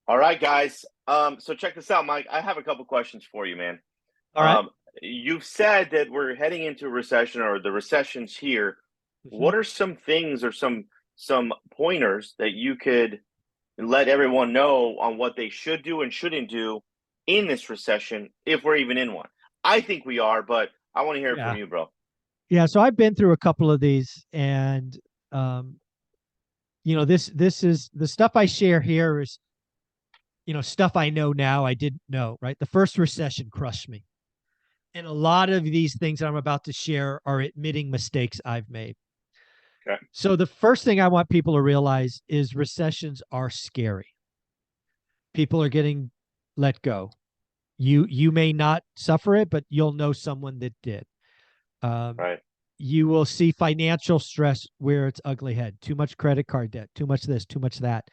All right, guys. So check this out, Mike. I have a couple questions for you, man. All right. You've said that we're heading into a recession or the recession's here. Mhm. What are some things or some pointers that you could let everyone know on what they should do and shouldn't do in this recession if we're even in one? I think we are, but I want to hear it from Yeah. you, bro. Yeah. So I've been through a couple of these, and um, this is the stuff I share here is, stuff I know now I didn't know, right? The first recession crushed me. And a lot of these things I'm about to share are admitting mistakes I've made. Okay. So the first thing I want people to realize is recessions are scary. People are getting let go. You may not suffer it, but you'll know someone that did. Um, Right. you will see financial stress where it's ugly head. Too much credit card debt, too much this, too much that.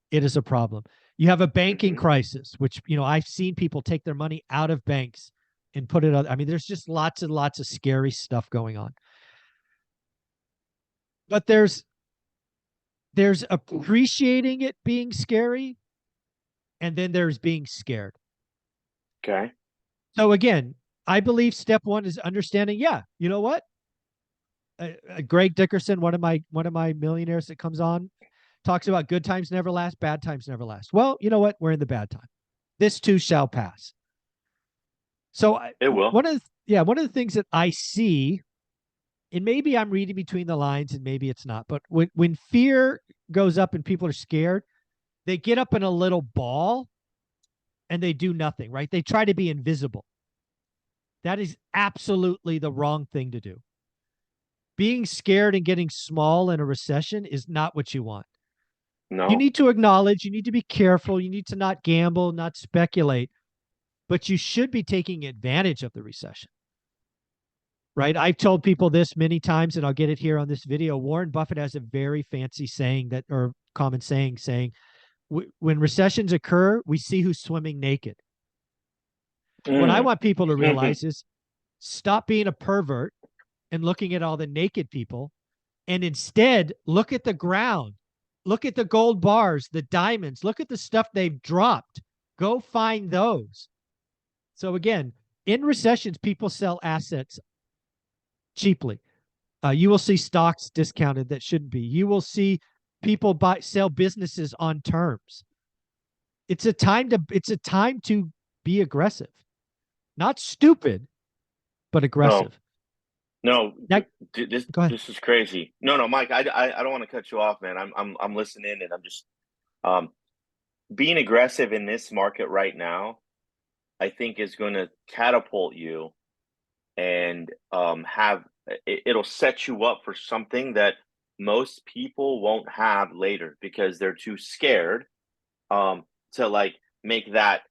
It is a problem. You have a banking Mm-hmm. crisis, which I've seen people take their money out of banks and put it on. I mean, there's just lots and lots of scary stuff going on. But there's appreciating it being scary, and then there's being scared. Okay. So again, I believe step one is understanding. Yeah, you know what? Greg Dickerson, one of my millionaires that comes on, talks about good times never last, bad times never last. Well, you know what? We're in the bad time. This too shall pass. So It will. one of the things that I see, and maybe I'm reading between the lines and maybe it's not, but when fear goes up and people are scared, they get up in a little ball and they do nothing, right? They try to be invisible. That is absolutely the wrong thing to do. Being scared and getting small in a recession is not what you want. You No. need to acknowledge, you need to be careful, you need to not gamble, not speculate, but you should be taking advantage of the recession, right? I've told people this many times, and I'll get it here on this video. Warren Buffett has a very fancy saying or common saying, when recessions occur, we see who's swimming naked. What I Mm. want people to realize is stop being a pervert and looking at all the naked people, and instead look at the ground. Look at the gold bars, the diamonds. Look at the stuff they've dropped. Go find those. So again, in recessions, people sell assets cheaply. You will see stocks discounted that shouldn't be. You will see people sell businesses on terms. It's a time to be aggressive, not stupid, but No. aggressive. No, Now, this go ahead. this is crazy. No, Mike, I don't want to cut you off, man. I'm listening and I'm just um being aggressive in this market right now. I think is going to catapult you and have it'll set you up for something that most people won't have later because they're too scared to like make that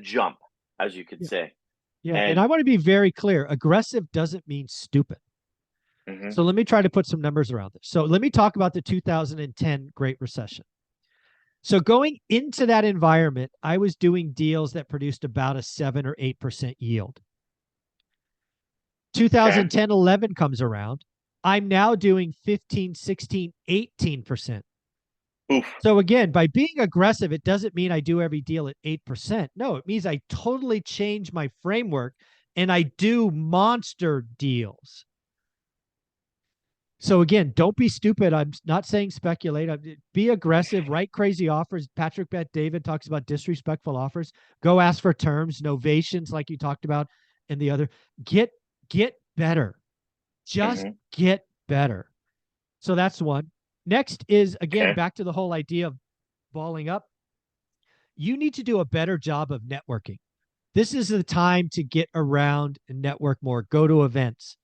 jump, as you could Yeah, say. yeah, and And I want to be very clear. Aggressive doesn't mean stupid. mhm, So let me try to put some numbers around this. So let me talk about the 2010 Great Recession. So going into that environment, I was doing deals that produced about a 7 or 8% yield. okay, 2010-11 comes around. I'm now doing 15, 16, 18%. oof, So again, by being aggressive, it doesn't mean I do every deal at 8%. No, it means I totally change my framework and I do monster deals. So again, don't be stupid. I'm not saying speculate. Be aggressive, write crazy offers. Patrick Bet David talks about disrespectful offers. Go ask for terms, novations like you talked about, and the other. Get get better. Just mhm, get better. So that's one. Next is again okay, back to the whole idea of balling up. You need to do a better job of networking. This is the time to get around and network more. Go to events.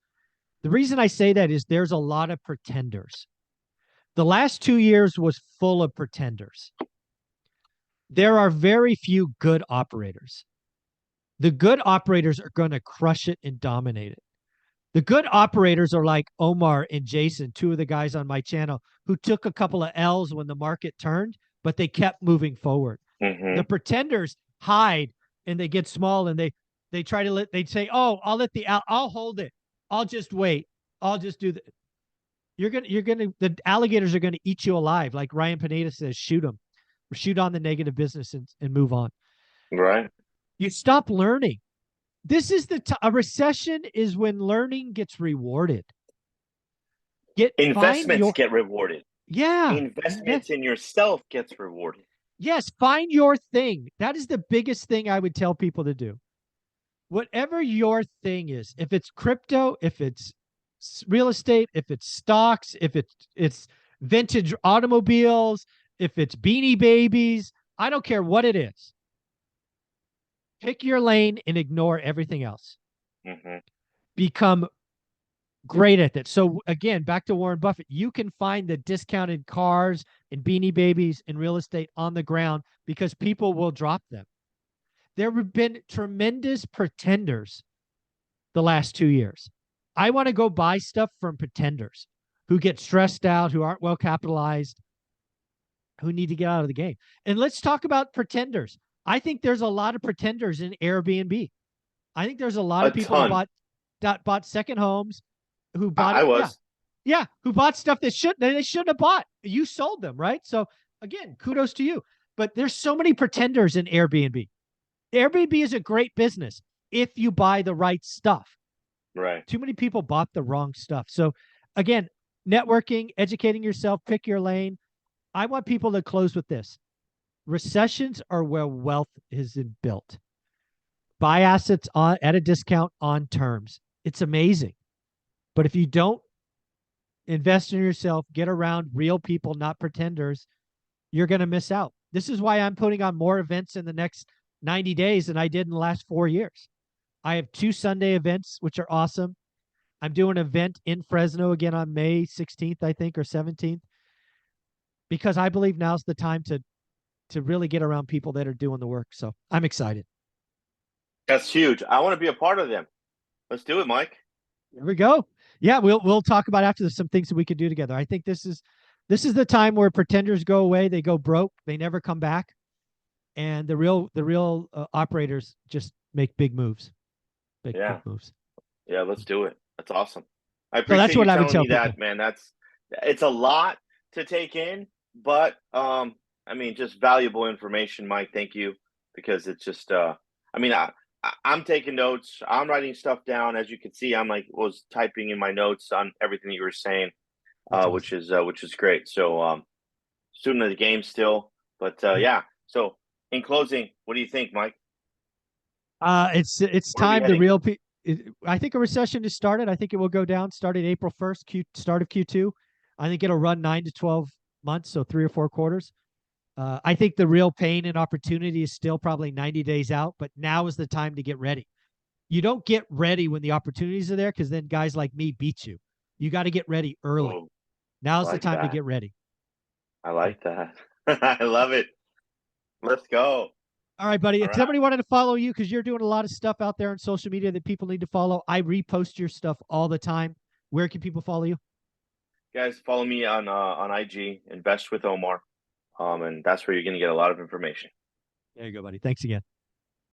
The reason I say that is there's a lot of pretenders. The last 2 years was full of pretenders. There are very few good operators. The good operators are going to crush it and dominate it. The good operators are like Omar and Jason, two of the guys on my channel who took a couple of L's when the market turned, but they kept moving forward. The mhm, pretenders hide and they get small and they try to they say, "Oh, I'll hold it. I'll just wait. I'll just do the the alligators are gonna eat you alive, like Ryan Pineda says, shoot them. shoot on the negative business and move on. Right. You stop learning. This is a recession is when learning gets rewarded. Find Investments your get rewarded. yeah. Investments in yourself gets rewarded. Yes, find your thing. That is the biggest thing I would tell people to do. Whatever your thing is, if it's crypto, if it's real estate, if it's stocks, if it's vintage automobiles, if it's beanie babies, I don't care what it is. Pick your lane and ignore everything else. Mm-hmm. Become great at that. So again, back to Warren Buffett, you can find the discounted cars and beanie babies and real estate on the ground because people will drop them. There have been tremendous pretenders the last 2 years. I want to go buy stuff from pretenders who get stressed out, who aren't well capitalized, who need to get out of the game. And let's talk about pretenders. I think there's a lot of pretenders in Airbnb. I think there's a lot of people that bought second homes, who bought I it. Yeah. was. Yeah. Who bought stuff they shouldn't have bought. You sold them, right? So again, kudos to you. But there's so many pretenders in Airbnb. Airbnb is a great business if you buy the right stuff. Right. Too many people bought the wrong stuff. So again, networking, educating yourself, pick your lane. I want people to close with this. Recessions are where wealth is built. Buy assets at a discount on terms. It's amazing. But if you don't invest in yourself, get around real people, not pretenders, you're going to miss out. This is why I'm putting on more events in the next 90 days than I did in the last 4 years. I have 2 Sunday events, which are awesome. I'm doing an event in Fresno again on May 16th, I think, or 17th, because I believe now's the time to really get around people that are doing the work. So I'm excited. That's huge. I want to be a part of them. Let's do it, Mike. There we go. Yeah, we'll talk about after this some things that we could do together. I think this is the time where pretenders go away, they go broke, they never come back, and the real operators just make big moves. Big moves. Yeah, let's do it. That's awesome. I So that's appreciate what you I would telling tell me that, people. man. It's a lot to take in, but I mean, just valuable information, Mike. Thank you, because it's just I mean, I'm taking notes. I'm writing stuff down. As you can see, I'm was typing in my notes on everything you were saying, Awesome. which is great. So student of the game still, but yeah. So in closing, what do you think, Mike? It's Where are we time the heading? real I think a recession has started. I think it will go down starting April 1st, start of Q2. I think it'll run 9 to 12 months, so 3 or 4 quarters. I think the real pain and opportunity is still probably 90 days out, but now is the time to get ready. You don't get ready when the opportunities are there, because then guys like me beat you. You got to get ready early. Oh, Now's the like time to that. get ready. I like that. I love it. Let's go. All right, buddy. All If right. somebody wanted to follow you, because you're doing a lot of stuff out there on social media that people need to follow, I repost your stuff all the time. Where can people follow you? Guys, follow me on IG, Invest with Omar. And that's where you're gonna get a lot of information. There you go, buddy. Thanks again.